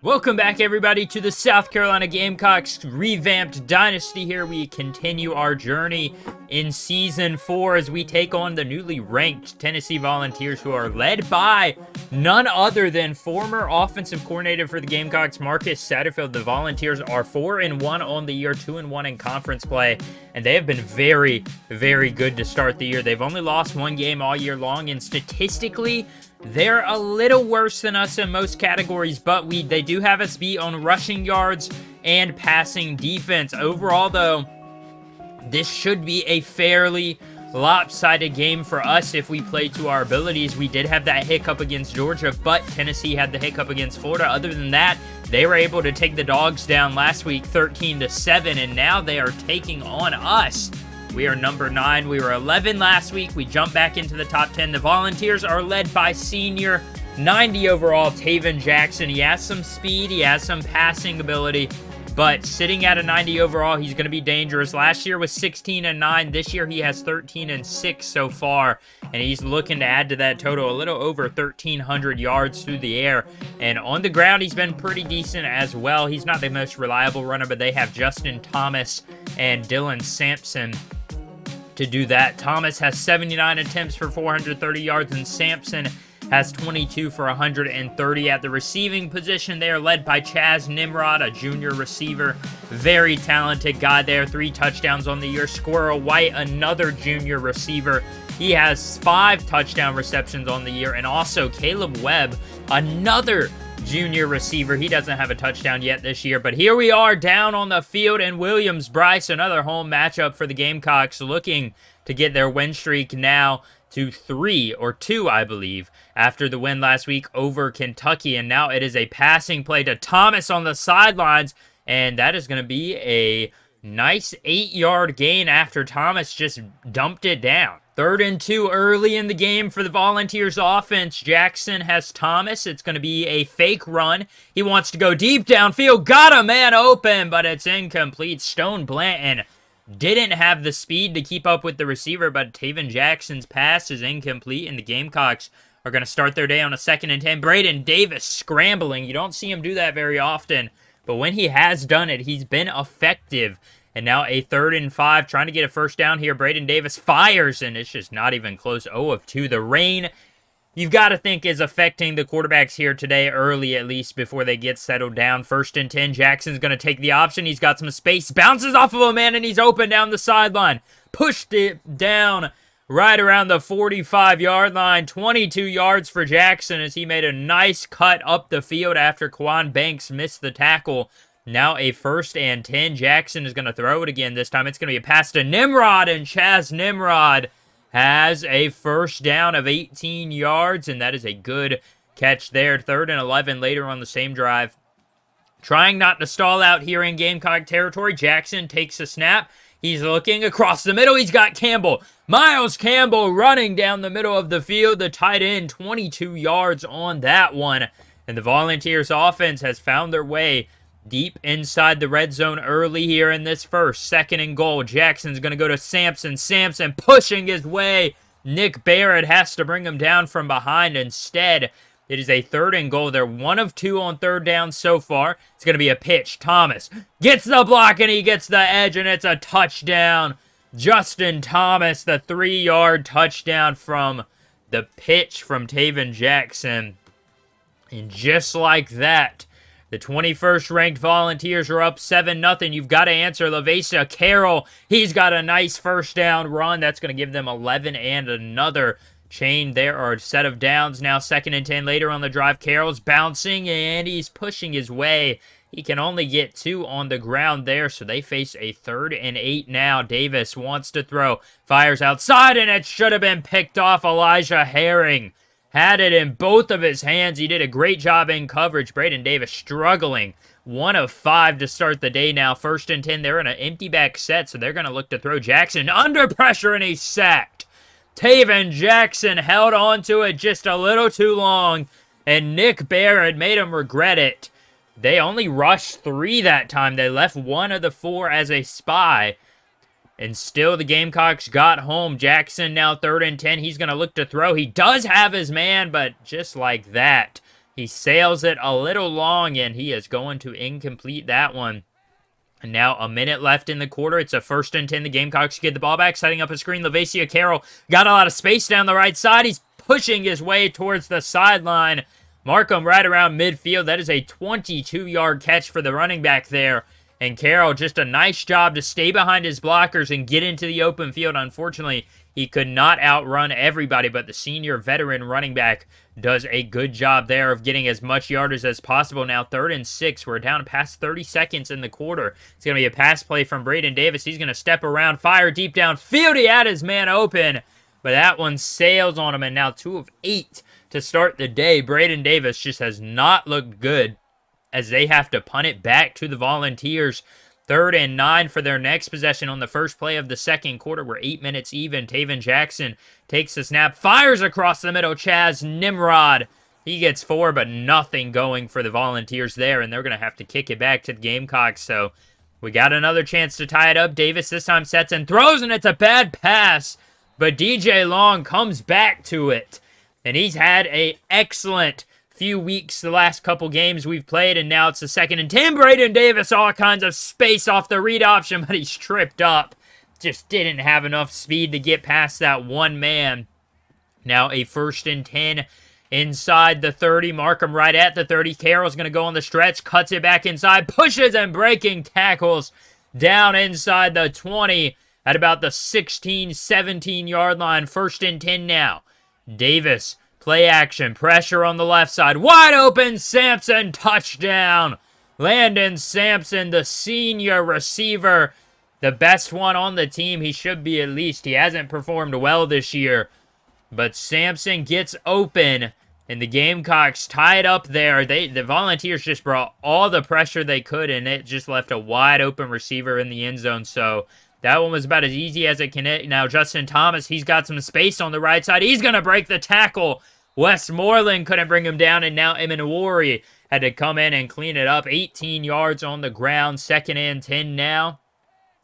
Welcome back, everybody, to the South Carolina Gamecocks revamped Dynasty. Here we continue our journey in Season 4 as we take on the newly ranked Tennessee Volunteers, who are led by none other than former offensive coordinator for the Gamecocks, Marcus Satterfield. The Volunteers are 4-1 on the year, 2-1 in conference play, and they have been very, very good to start the year. They've only lost one game all year long, and statistically, they're a little worse than us in most categories, but they do have us beat on rushing yards and passing defense. Overall, though, this should be a fairly lopsided game for us if we play to our abilities. We did have that hiccup against Georgia, but Tennessee had the hiccup against Florida. Other than that, they were able to take the Dogs down last week 13-7, and now they are taking on us. We are number 9. We were 11 last week. We jumped back into the top 10. The Volunteers are led by senior 90 overall Taven Jackson. He has some speed. He has some passing ability. But sitting at a 90 overall, he's going to be dangerous. Last year was 16-9. This year he has 13-6 so far. And he's looking to add to that total a little over 1,300 yards through the air. And on the ground, he's been pretty decent as well. He's not the most reliable runner, but they have Justin Thomas and Dylan Sampson to do that. Thomas has 79 attempts for 430 yards, and Sampson has 22 for 130 at the receiving position. They are led by Chaz Nimrod, a junior receiver. Very talented guy there. 3 touchdowns on the year. Squirrel White, another junior receiver. He has 5 touchdown receptions on the year. And also Caleb Webb, another junior receiver. He doesn't have a touchdown yet this year, but here we are down on the field in Williams-Brice, another home matchup for the Gamecocks, looking to get their win streak now to 3 or 2, I believe, after the win last week over Kentucky. And now it is a passing play to Thomas on the sidelines, and that is going to be a nice 8-yard gain after Thomas just dumped it down. 3rd and 2 early in the game for the Volunteers offense. Jackson has Thomas. It's going to be a fake run. He wants to go deep downfield. Got a man open, but it's incomplete. Stone Blanton didn't have the speed to keep up with the receiver, but Taven Jackson's pass is incomplete, and the Gamecocks are going to start their day on a 2nd and 10. Braden Davis scrambling. You don't see him do that very often, but when he has done it, he's been effective. And now a 3rd and 5, trying to get a first down here. Braden Davis fires, and it's just not even close. 0 of 2. The rain, you've got to think, is affecting the quarterbacks here today, early at least, before they get settled down. 1st and 10, Jackson's going to take the option. He's got some space, bounces off of a man, and he's open down the sideline. Pushed it down right around the 45-yard line. 22 yards for Jackson as he made a nice cut up the field after Quan Banks missed the tackle. Now a 1st and 10. Jackson is going to throw it again. This time it's going to be a pass to Nimrod, and Chaz Nimrod has a first down of 18 yards, and that is a good catch there. 3rd and 11 later on the same drive. Trying not to stall out here in Gamecock territory. Jackson takes a snap. He's looking across the middle. He's got Campbell. Miles Campbell running down the middle of the field. The tight end, 22 yards on that one. And the Volunteers offense has found their way deep inside the red zone early here in this first. 2nd and goal. Jackson's going to go to Sampson. Sampson pushing his way. Nick Barrett has to bring him down from behind. Instead, it is a 3rd and goal. They're 1 of 2 on 3rd down so far. It's going to be a pitch. Thomas gets the block, and he gets the edge, and it's a touchdown. Justin Thomas, the 3-yard touchdown from the pitch from Taven Jackson. And just like that, the 21st ranked Volunteers are up 7-0. You've got to answer. Lavesa Carroll, he's got a nice first down run. That's going to give them 11 and another chain there, or set of downs. Now 2nd and 10 later on the drive. Carroll's bouncing, and he's pushing his way. He can only get 2 on the ground there, so they face a 3rd and 8 now. Davis wants to throw. Fires outside, and it should have been picked off. Elijah Herring had it in both of his hands. He did a great job in coverage. Braden Davis struggling. 1 of 5 to start the day now. 1st and 10. They're in an empty back set, so they're going to look to throw. Jackson under pressure, and he's sacked. Taven Jackson held on to it just a little too long, and Nick Barrett made him regret it. They only rushed 3 that time. They left 1 of the 4 as a spy. And still the Gamecocks got home. Jackson now 3rd and 10. He's going to look to throw. He does have his man, but just like that, He sails it a little long, and he is going to incomplete that one. And now a minute left in the quarter. It's a 1st and 10. The Gamecocks get the ball back, setting up a screen. Lavacia Carroll got a lot of space down the right side. He's pushing his way towards the sideline. Markham right around midfield. That is a 22-yard catch for the running back there. And Carroll, just a nice job to stay behind his blockers and get into the open field. Unfortunately, he could not outrun everybody, but the senior veteran running back does a good job there of getting as much yardage as possible. Now 3rd and 6. We're down past 30 seconds in the quarter. It's going to be a pass play from Braden Davis. He's going to step around, fire deep downfield. He had his man open, but that one sails on him, and now 2 of 8 to start the day. Braden Davis just has not looked good as they have to punt it back to the Volunteers. 3rd and 9 for their next possession on the first play of the second quarter. We're 8 minutes even. Taven Jackson takes the snap, fires across the middle. Chaz Nimrod, he gets 4, but nothing going for the Volunteers there, and they're going to have to kick it back to the Gamecocks. So we got another chance to tie it up. Davis this time sets and throws, and it's a bad pass, but DJ Long comes back to it, and he's had an excellent few weeks the last couple games we've played, and now it's the 2nd and 10. Braden Davis, all kinds of space off the read option, but he's tripped up. Just didn't have enough speed to get past that one man. Now a 1st and 10 inside the 30. Markham right at the 30. Carroll's going to go on the stretch, cuts it back inside, pushes and breaking tackles down inside the 20 at about the 16, 17-yard line. 1st and 10 now. Davis, play action, pressure on the left side. Wide open, Sampson, touchdown. Landon Sampson, the senior receiver, the best one on the team. He should be at least. He hasn't performed well this year. But Sampson gets open, and the Gamecocks tie it up there. The Volunteers just brought all the pressure they could, and it just left a wide open receiver in the end zone. So that one was about as easy as it can hit. Now Justin Thomas, he's got some space on the right side. He's going to break the tackle. Westmoreland couldn't bring him down, and now Eminowari had to come in and clean it up. 18 yards on the ground, 2nd and 10 now.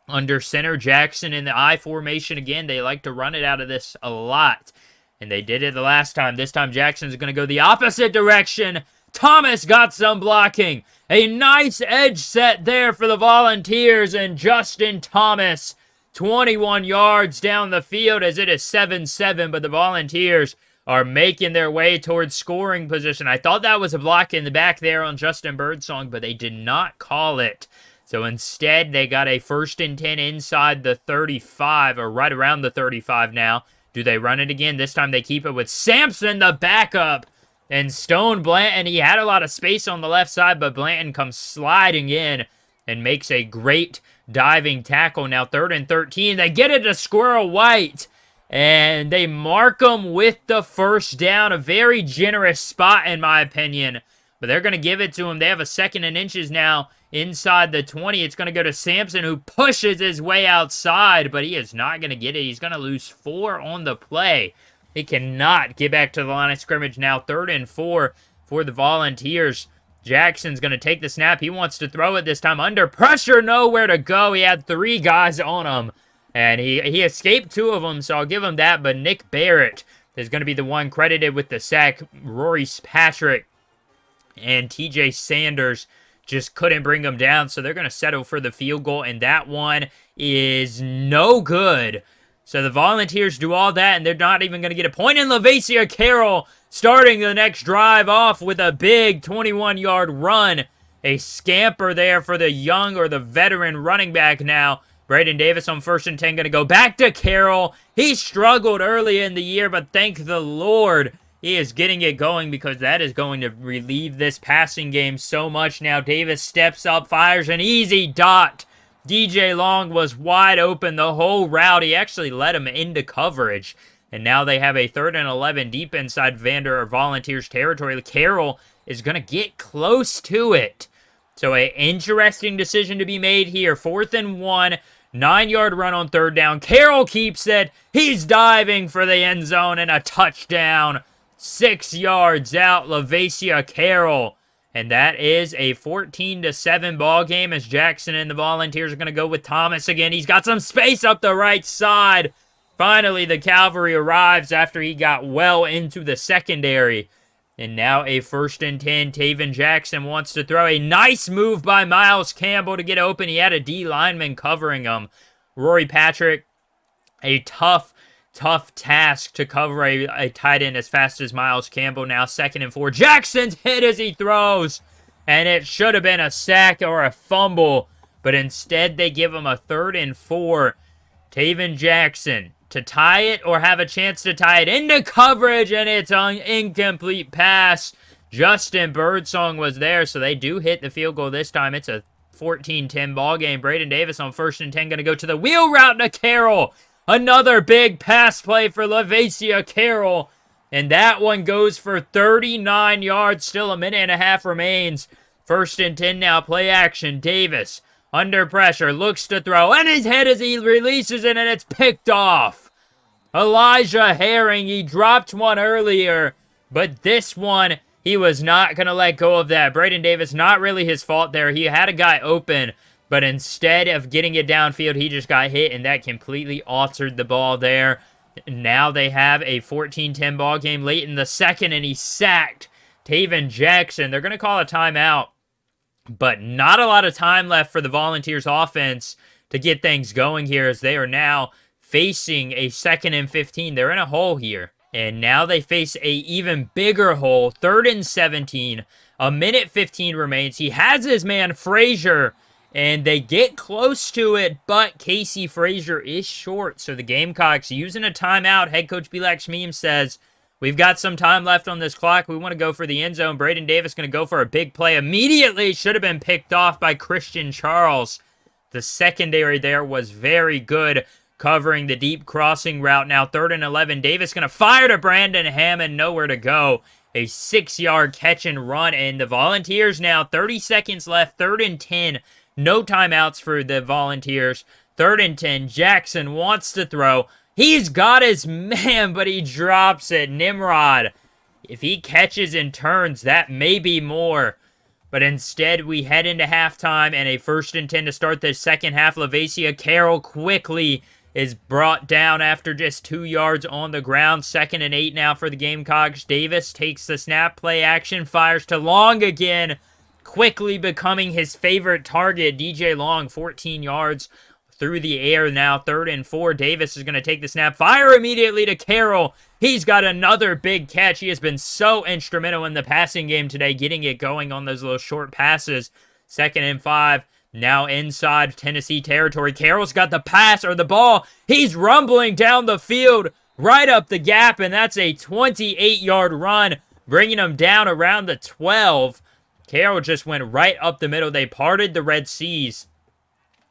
Under center, Jackson in the I formation again. They like to run it out of this a lot, and they did it the last time. This time Jackson's going to go the opposite direction. Thomas got some blocking. A nice edge set there for the Volunteers, and Justin Thomas, 21 yards down the field as it is 7-7, but the Volunteers are making their way towards scoring position. I thought that was a block in the back there on Justin Birdsong, but they did not call it. So instead, they got a 1st and 10 inside the 35, or right around the 35 now. Do they run it again? This time they keep it with Sampson, the backup. And Stone Blanton, he had a lot of space on the left side, but Blanton comes sliding in and makes a great diving tackle. Now 3rd and 13. They get it to Squirrel White, and they mark him with the 1st down. A very generous spot, in my opinion. But they're going to give it to him. They have a 2nd and inches now inside the 20. It's going to go to Sampson, who pushes his way outside, but he is not going to get it. He's going to lose 4 on the play. He cannot get back to the line of scrimmage now. 3rd and 4 for the Volunteers. Jackson's going to take the snap. He wants to throw it this time. Under pressure, nowhere to go. He had 3 guys on him, and he escaped 2 of them, so I'll give him that. But Nick Barrett is going to be the one credited with the sack. Rory Patrick and TJ Sanders just couldn't bring him down, so they're going to settle for the field goal, and that one is no good. So the Volunteers do all that, and they're not even going to get a point. And Lavacia Carroll starting the next drive off with a big 21-yard run. A scamper there for the young or the veteran running back now. Braden Davis on 1st and 10 going to go back to Carroll. He struggled early in the year, but thank the Lord he is getting it going, because that is going to relieve this passing game so much. Now Davis steps up, fires an easy dot. DJ Long was wide open the whole route. He actually led him into coverage. And now they have a 3rd and 11 deep inside Volunteers territory. Carroll is going to get close to it. So an interesting decision to be made here. 4th and 1, 9-yard run on 3rd down. Carroll keeps it. He's diving for the end zone and a touchdown. 6 yards out, Lavacia Carroll. And that is a 14-7 ball game, as Jackson and the Volunteers are going to go with Thomas again. He's got some space up the right side. Finally, the cavalry arrives after he got well into the secondary. And now a 1st and 10. Taven Jackson wants to throw. A nice move by Miles Campbell to get open. He had a D lineman covering him. Rory Patrick, a tough task to cover a tight end as fast as Miles Campbell. Now 2nd and 4. Jackson's hit as he throws. And it should have been a sack or a fumble. But instead they give him a 3rd and 4. Taven Jackson to tie it or have a chance to tie it into coverage, and it's an incomplete pass. Justin Birdsong was there, so they do hit the field goal this time. It's a 14-10 ball game. Braden Davis on 1st and 10 going to go to the wheel route to Carroll. Another big pass play for Lavacia Carroll, and that one goes for 39 yards. Still a minute and a half remains. 1st and 10 now. Play action. Davis under pressure, looks to throw, and his head as he releases it, and it's picked off. Elijah Herring, he dropped one earlier, but this one, he was not going to let go of that. Braden Davis, not really his fault there. He had a guy open, but instead of getting it downfield, he just got hit, and that completely altered the ball there. Now they have a 14-10 ball game late in the 2nd, and he sacked Taven Jackson. They're going to call a timeout. But not a lot of time left for the Volunteers offense to get things going here, as they are now facing a 2nd and 15. They're in a hole here. And now they face a even bigger hole. 3rd and 17. A minute 15 remains. He has his man Frazier, and they get close to it, but Casey Frazier is short. So the Gamecocks using a timeout. Head coach Bilak Shmeem says, we've got some time left on this clock. We want to go for the end zone. Braden Davis going to go for a big play immediately. Should have been picked off by Christian Charles. The secondary there was very good, covering the deep crossing route. Now 3rd and 11. Davis going to fire to Brandon Hammond. Nowhere to go. A 6-yard catch and run. And the Volunteers now 30 seconds left. 3rd and 10. No timeouts for the Volunteers. 3rd and 10. Jackson wants to throw. He's got his man, but he drops it. Nimrod, if he catches and turns, that may be more. But instead, we head into halftime and a 1st and 10 to start the second half. Lavacia Carroll quickly is brought down after just 2 yards on the ground. 2nd and 8 now for the Gamecocks. Davis takes the snap, play action, fires to Long again, quickly becoming his favorite target. DJ Long, 14 yards through the air now. 3rd and 4. Davis is going to take the snap. Fire immediately to Carroll. He's got another big catch. He has been so instrumental in the passing game today, getting it going on those little short passes. 2nd and 5. Now inside Tennessee territory. Carroll's got the pass or the ball. He's rumbling down the field right up the gap, and that's a 28-yard run, bringing him down around the 12. Carroll just went right up the middle. They parted the Red Seas.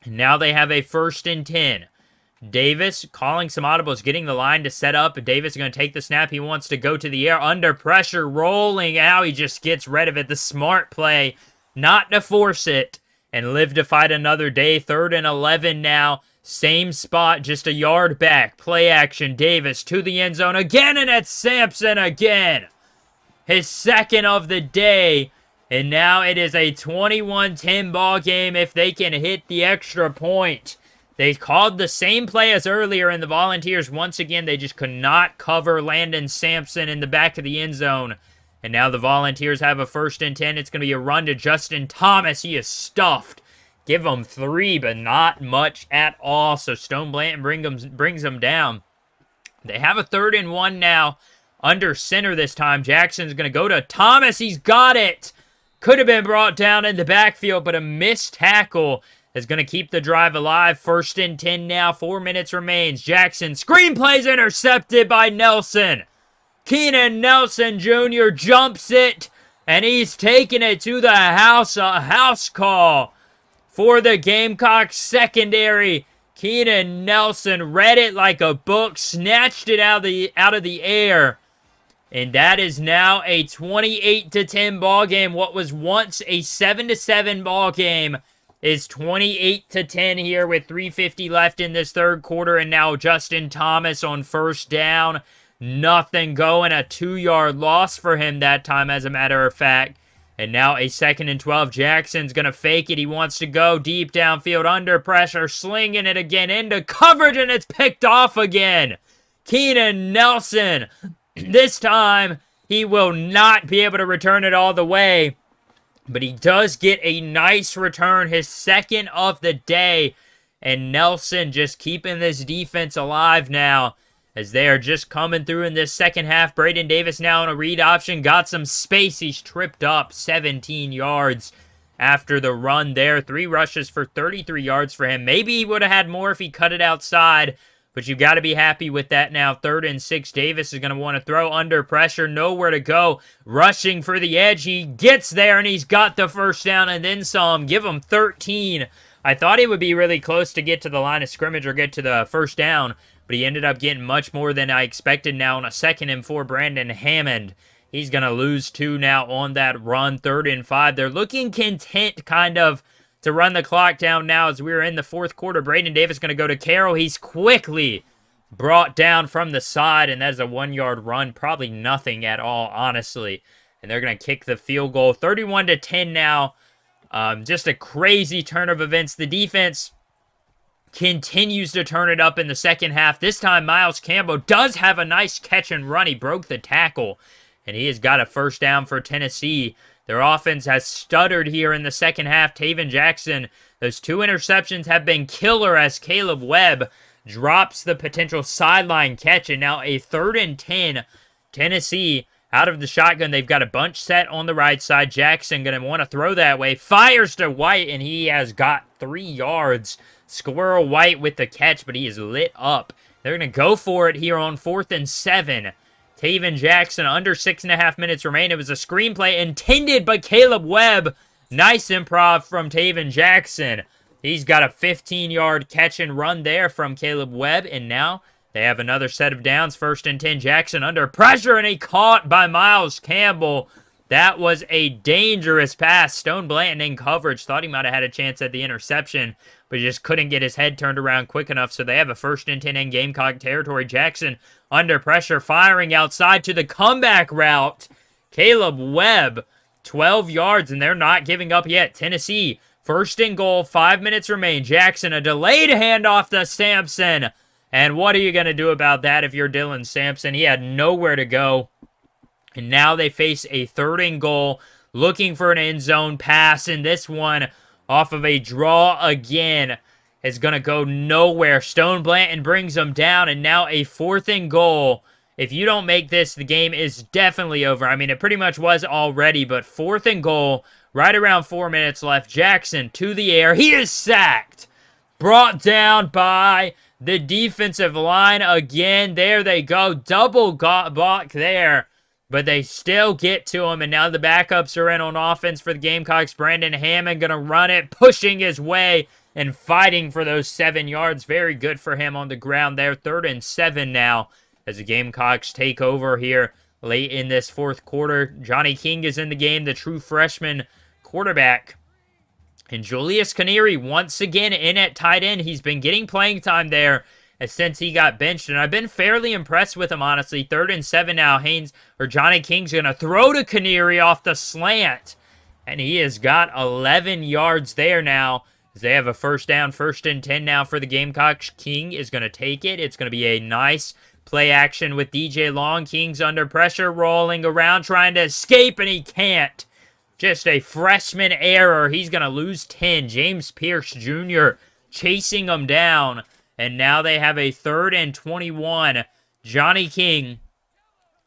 Now they have a 1st and 10. Davis calling some audibles, getting the line to set up. Davis is going to take the snap. He wants to go to the air under pressure, rolling out. He just gets rid of it. The smart play, not to force it, and live to fight another day. 3rd and 11 now. Same spot, just a yard back. Play action. Davis to the end zone again, and it's Sampson again. His 2nd of the day. And now it is a 21-10 ball game if they can hit the extra point. They called the same play as earlier, and the Volunteers, once again, they just could not cover Landon Sampson in the back of the end zone. And now the Volunteers have a 1st and 10. It's going to be a run to Justin Thomas. He is stuffed. Give him 3, but not much at all. So Stone Blanton brings him down. They have a 3rd and 1 now. Under center this time. Jackson's going to go to Thomas. He's got it. Could have been brought down in the backfield, but a missed tackle is going to keep the drive alive. 1st and 10 now. 4 minutes remains. Jackson screenplays intercepted by Nelson. Keenan Nelson Jr. jumps it, and he's taking it to the house. A house call for the Gamecocks secondary. Keenan Nelson read it like a book, snatched it out of the air. And that is now a 28-10 ball game. What was once a 7-7 ball game is 28-10 here with 3:50 left in this 3rd quarter. And now Justin Thomas on 1st down. Nothing going. A 2-yard loss for him that time, as a matter of fact. And now a 2nd and 12. Jackson's going to fake it. He wants to go deep downfield under pressure, slinging it again into coverage, and it's picked off again. Keenan Nelson. This time, He will not be able to return it all the way. But he does get a nice return, his second of the day. And Nelson just keeping this defense alive now as they are just coming through in this second half. Braden Davis now on a read option. Got some space. He's tripped up 17 yards after the run there. 3 rushes for 33 yards for him. Maybe he would have had more if he cut it outside. But you've got to be happy with that now. 3rd and 6. Davis is going to want to throw under pressure. Nowhere to go. Rushing for the edge. He gets there and he's got the first down and then some. Give him 13. I thought he would be really close to get to the line of scrimmage or get to the first down. But he ended up getting much more than I expected now on a 2nd and 4. Brandon Hammond. He's going to lose 2 now on that run. 3rd and 5. They're looking content kind of to run the clock down now as we're in the 4th quarter. Braden Davis going to go to Carroll. He's quickly brought down from the side, and that is a 1-yard run. Probably nothing at all, honestly. And they're going to kick the field goal. 31-10 now. Just a crazy turn of events. The defense continues to turn it up in the second half. This time, Miles Campbell does have a nice catch and run. He broke the tackle, and he has got a first down for Tennessee. Their offense has stuttered here in the second half. Taven Jackson, those 2 interceptions have been killer as Caleb Webb drops the potential sideline catch. And now a 3rd and 10. Tennessee out of the shotgun. They've got a bunch set on the right side. Jackson going to want to throw that way. Fires to White, and he has got 3 yards. Squirrel White with the catch, but he is lit up. They're going to go for it here on 4th and 7. Taven Jackson, under 6.5 minutes remain. It was a screenplay intended by Caleb Webb. Nice improv from Taven Jackson. He's got a 15-yard catch and run there from Caleb Webb. And now they have another set of downs. 1st and 10. Jackson under pressure, and he caught by Miles Campbell. That was a dangerous pass. Stone Blanton in coverage. Thought he might have had a chance at the interception, but he just couldn't get his head turned around quick enough. So they have a 1st and 10 in Gamecock territory. Jackson under pressure, firing outside to the comeback route. Caleb Webb, 12 yards, and they're not giving up yet. Tennessee, 1st and goal, 5 minutes remain. Jackson, a delayed handoff to Sampson. And what are you going to do about that if you're Dylan Sampson? He had nowhere to go. And now they face a 3rd and goal, looking for an end zone pass. And this one, off of a draw again, is going to go nowhere. Stone Blanton brings them down, and now a 4th and goal. If you don't make this, the game is definitely over. I mean, it pretty much was already, but 4th and goal, right around 4 minutes left. Jackson to the air. He is sacked. Brought down by the defensive line again. There they go. Double block there. But they still get to him, and now the backups are in on offense for the Gamecocks. Brandon Hammond going to run it, pushing his way and fighting for those 7 yards. Very good for him on the ground there. 3rd and 7 now as the Gamecocks take over here late in this 4th quarter. Johnny King is in the game, the true freshman quarterback. And Julius Canary once again in at tight end. He's been getting playing time there since he got benched, and I've been fairly impressed with him, honestly. 3rd and 7 now. Johnny King's going to throw to Canary off the slant, and he has got 11 yards there now as they have a first down. 1st and 10 now for the Gamecocks. King is going to take it. It's going to be a nice play action with DJ Long. King's under pressure, rolling around, trying to escape, and he can't. Just a freshman error. He's going to lose 10. James Pierce Jr. chasing him down. And now they have a 3rd and 21. Johnny King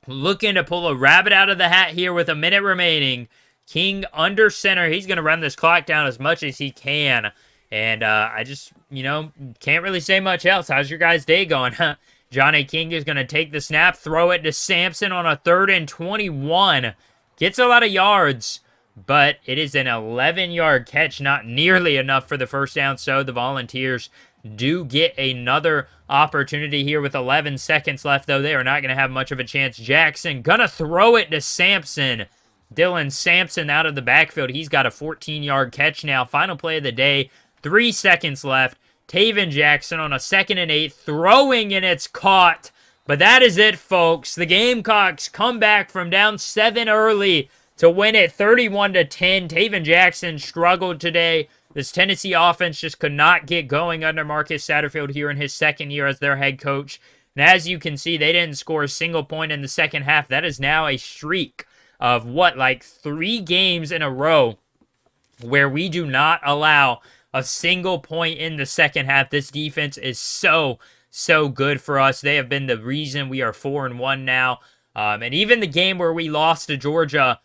looking to pull a rabbit out of the hat here with a minute remaining. King under center. He's going to run this clock down as much as he can. And I just, can't really say much else. How's your guys' day going? Johnny King is going to take the snap, throw it to Sampson on a 3rd and 21. Gets a lot of yards, but it is an 11-yard catch. Not nearly enough for the first down. So the Volunteers do get another opportunity here with 11 seconds left, though they are not going to have much of a chance. Jackson gonna throw it to Sampson. Dylan Sampson out of the backfield. He's got a 14-yard catch now. Final play of the day. 3 seconds left. Taven Jackson on a 2nd and 8. Throwing, and it's caught. But that is it, folks. The Gamecocks come back from down 7 early to win it 31-10. Taven Jackson struggled today. This Tennessee offense just could not get going under Marcus Satterfield here in his 2nd year as their head coach. And as you can see, they didn't score a single point in the second half. That is now a streak of like 3 games in a row where we do not allow a single point in the second half. This defense is so good for us. They have been the reason we are 4-1 now. And even the game where we lost to Georgia,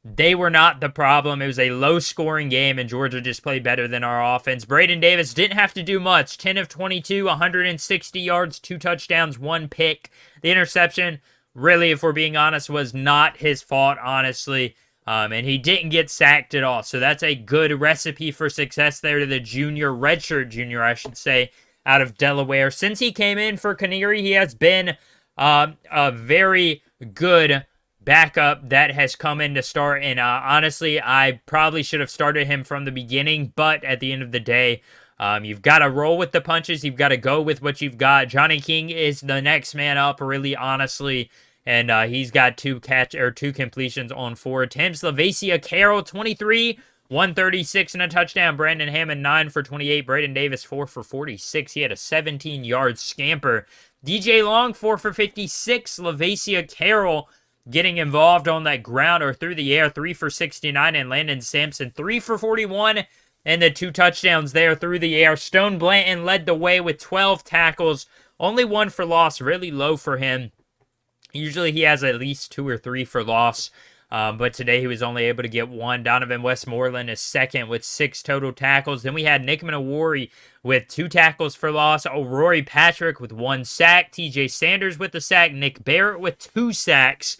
they were not the problem. It was a low-scoring game, and Georgia just played better than our offense. Braden Davis didn't have to do much. 10 of 22, 160 yards, 2 touchdowns, 1 pick. The interception, really, if we're being honest, was not his fault, honestly. And he didn't get sacked at all. So that's a good recipe for success there to the redshirt junior, I should say, out of Delaware. Since he came in for Canary, he has been a very good backup that has come in to start. And honestly, I probably should have started him from the beginning. But at the end of the day, you've got to roll with the punches. You've got to go with what you've got. Johnny King is the next man up, really, honestly. And he's got 2 completions on 4 attempts. Lavacia Carroll, 23, 136 and a touchdown. Brandon Hammond, 9 for 28. Braden Davis, 4 for 46. He had a 17-yard scamper. DJ Long, 4 for 56. Lavacia Carroll getting involved on that ground or through the air, 3 for 69. And Landon Sampson, 3 for 41. And the 2 touchdowns there through the air. Stone Blanton led the way with 12 tackles. Only 1 for loss, really low for him. Usually he has at least 2 or 3 for loss, but today he was only able to get 1. Donovan Westmoreland is second with 6 total tackles. Then we had Nick Minowori with 2 tackles for loss. O'Rory Patrick with 1 sack. TJ Sanders with the sack. Nick Barrett with 2 sacks.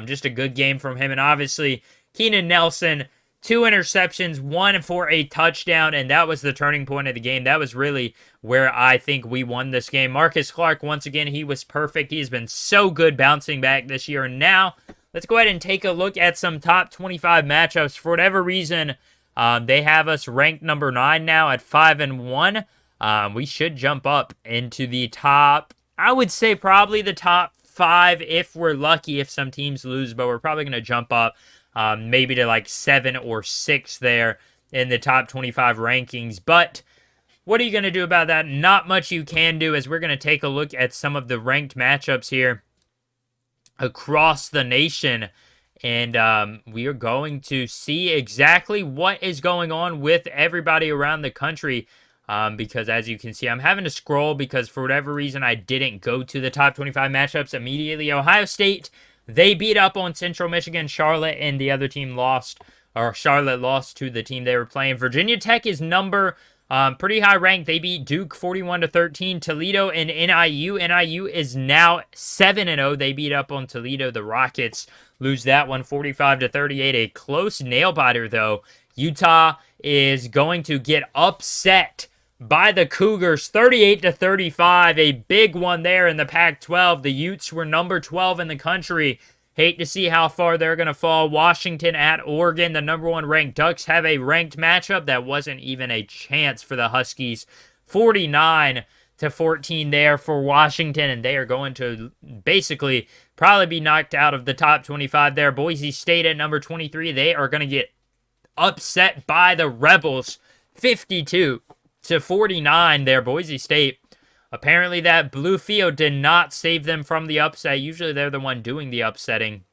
Just a good game from him. And obviously, Keenan Nelson, 2 interceptions, 1 for a touchdown, and that was the turning point of the game. That was really where I think we won this game. Marcus Clark, once again, he was perfect. He's been so good bouncing back this year. And now, let's go ahead and take a look at some top 25 matchups. For whatever reason, they have us ranked number 9 now at 5-1. We should jump up into the top, I would say probably the top 5 if we're lucky, if some teams lose, but we're probably going to jump up maybe to like 7 or 6 there in the top 25 rankings. But what are you going to do about that? Not much you can do, as we're going to take a look at some of the ranked matchups here across the nation. And we are going to see exactly what is going on with everybody around the country. Because as you can see, I'm having to scroll because for whatever reason, I didn't go to the top 25 matchups immediately. Ohio State, they beat up on Central Michigan. Charlotte and the other team lost, or Charlotte lost to the team they were playing. Virginia Tech is number pretty high ranked. They beat Duke 41-13. Toledo and NIU. NIU is now 7-0. They beat up on Toledo. The Rockets lose that one 45-38. A close nail biter though. Utah is going to get upset by the Cougars 38-35. A big one there in the Pac-12. The Utes were number 12 in the country. Hate to see how far they're going to fall. Washington at Oregon, the number 1 ranked Ducks have a ranked matchup. That wasn't even a chance for the Huskies. 49-14 there for Washington, and they are going to basically probably be knocked out of the top 25 there. Boise State at number 23, they are going to get upset by the Rebels. 52-49 there, Boise State. Apparently that blue field did not save them from the upset. Usually they're the one doing the upsetting.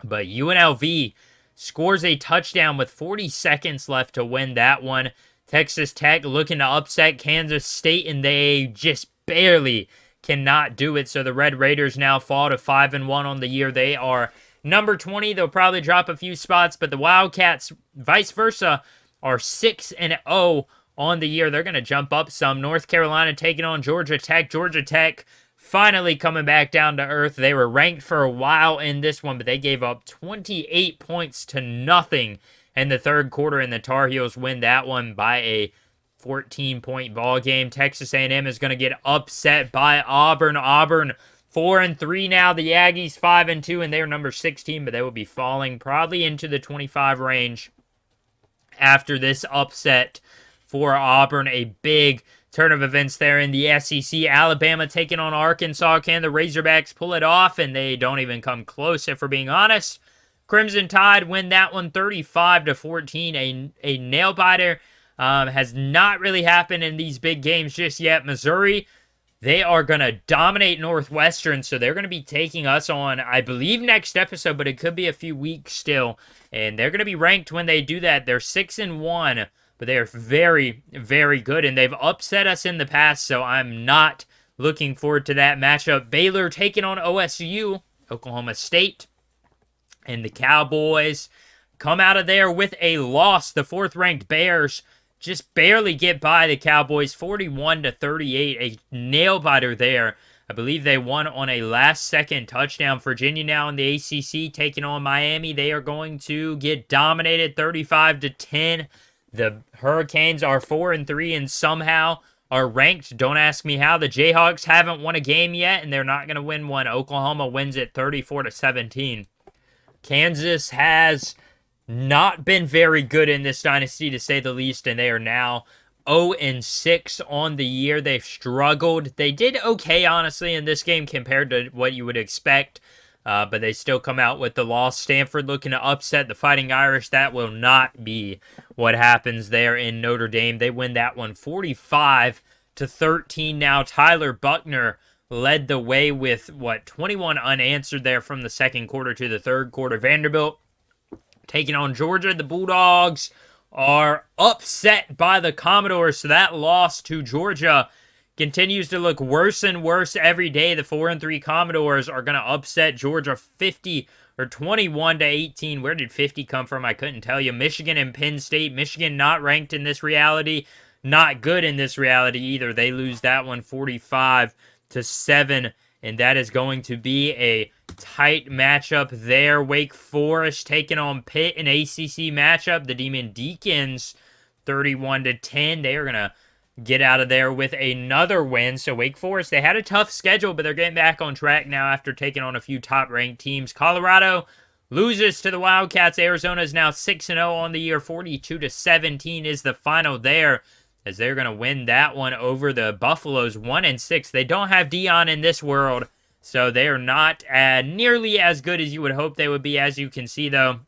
But UNLV scores a touchdown with 40 seconds left to win that one. Texas Tech looking to upset Kansas State, and they just barely cannot do it. So the Red Raiders now fall to 5-1 on the year. They are number 20. They'll probably drop a few spots, but the Wildcats, vice versa, are 6-0 on the year. They're going to jump up some. North Carolina taking on Georgia Tech. Georgia Tech finally coming back down to earth. They were ranked for a while in this one, but they gave up 28 points to nothing in the third quarter, and the Tar Heels win that one by a 14-point ball game. Texas A&M is going to get upset by Auburn. Auburn 4-3 now. The Aggies 5-2, and they're number 16, but they will be falling probably into the 25 range after this upset for Auburn. A big turn of events there in the SEC. Alabama taking on Arkansas. Can the Razorbacks pull it off? And they don't even come close, if we're being honest. Crimson Tide win that one 35-14. A nail-biter has not really happened in these big games just yet. Missouri They are going to dominate Northwestern, so they're going to be taking us on, I believe, next episode, but it could be a few weeks still. And they're going to be ranked when they do that. They're 6-1, but they are very, very good, and they've upset us in the past, so I'm not looking forward to that matchup. Baylor taking on OSU, Oklahoma State, and the Cowboys come out of there with a loss. The 4th-ranked Bears just barely get by the Cowboys, 41-38, a nail-biter there. I believe they won on a last-second touchdown. Virginia now in the ACC taking on Miami. They are going to get dominated 35-10. The Hurricanes are 4-3 and somehow are ranked. Don't ask me how. The Jayhawks haven't won a game yet, and they're not going to win one. Oklahoma wins it 34-17. Kansas has not been very good in this dynasty, to say the least, and they are now 0-6 on the year. They've struggled. They did okay, honestly, in this game compared to what you would expect, but they still come out with the loss. Stanford looking to upset the Fighting Irish. That will not be what happens there in Notre Dame. They win that one 45-13 now. Tyler Buckner led the way with, 21 unanswered there from the second quarter to the third quarter. Vanderbilt taking on Georgia. The Bulldogs are upset by the Commodores, so that loss to Georgia continues to look worse and worse every day. The 4-3 Commodores are going to upset Georgia 21-18. Where did 50 come from? I couldn't tell you. Michigan and Penn State. Michigan not ranked in this reality. Not good in this reality either. They lose that one 45-7, and that is going to be a tight matchup there. Wake Forest taking on Pitt, an ACC matchup. The Demon Deacons 31-10. They are going to get out of there with another win. So Wake Forest, they had a tough schedule, but they're getting back on track now after taking on a few top-ranked teams. Colorado loses to the Wildcats. Arizona is now 6-0 on the year. 42-17 is the final there, as they're going to win that one over the Buffaloes 1-6. They don't have Dion in this world, so they are not nearly as good as you would hope they would be. As you can see, though,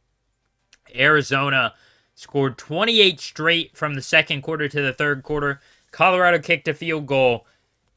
Arizona scored 28 straight from the second quarter to the third quarter. Colorado kicked a field goal,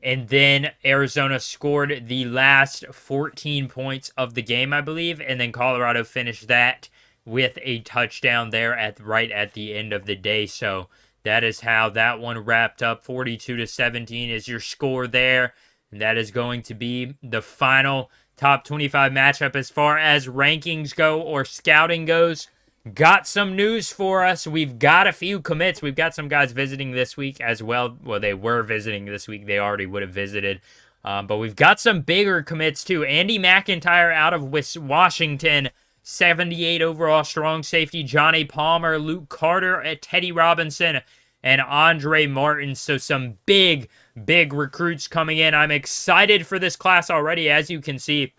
and then Arizona scored the last 14 points of the game, I believe, and then Colorado finished that with a touchdown there right at the end of the day. So that is how that one wrapped up. 42-17 is your score there. And that is going to be the final top 25 matchup as far as rankings go or scouting goes. Got some news for us. We've got a few commits. We've got some guys visiting this week as well. Well, they were visiting this week. They already would have visited. But we've got some bigger commits too. Andy McIntyre out of Washington. 78 overall strong safety. Johnny Palmer, Luke Carter, Teddy Robinson, and Andre Martin. So some big recruits coming in. I'm excited for this class already. As you can see,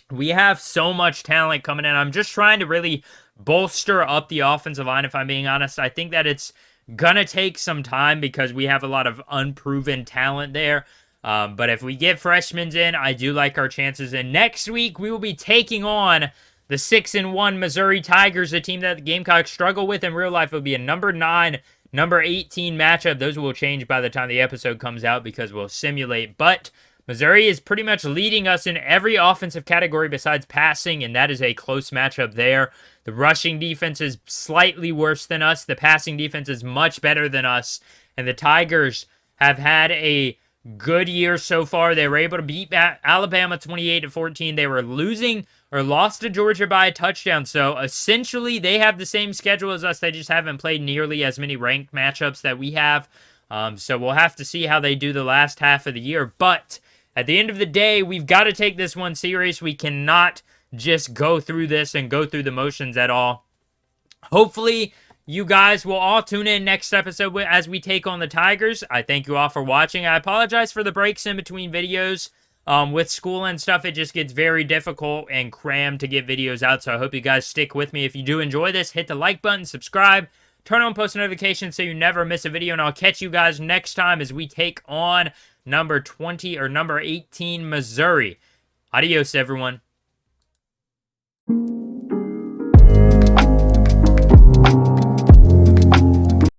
we have so much talent coming in. I'm just trying to really bolster up the offensive line, if I'm being honest. I think that it's going to take some time because we have a lot of unproven talent there. But if we get freshmen in, I do like our chances. And next week, we will be taking on the 6-1 Missouri Tigers, a team that the Gamecocks struggle with in real life. It will be a number 9, number 18 matchup. Those will change by the time the episode comes out because we'll simulate. But Missouri is pretty much leading us in every offensive category besides passing, and that is a close matchup there. The rushing defense is slightly worse than us. The passing defense is much better than us. And the Tigers have had a good year so far. They were able to beat Alabama 28-14. They were losing or lost to Georgia by a touchdown. So essentially, they have the same schedule as us. They just haven't played nearly as many ranked matchups that we have. So we'll have to see how they do the last half of the year. But at the end of the day, we've got to take this one serious. We cannot just go through this and go through the motions at all. Hopefully, you guys will all tune in next episode as we take on the Tigers. I thank you all for watching. I apologize for the breaks in between videos. With school and stuff, it just gets very difficult and crammed to get videos out, so I hope you guys stick with me. If you do enjoy this, hit the like button, subscribe, turn on post notifications so you never miss a video, and I'll catch you guys next time as we take on number 20 or number 18 Missouri. Adios, everyone.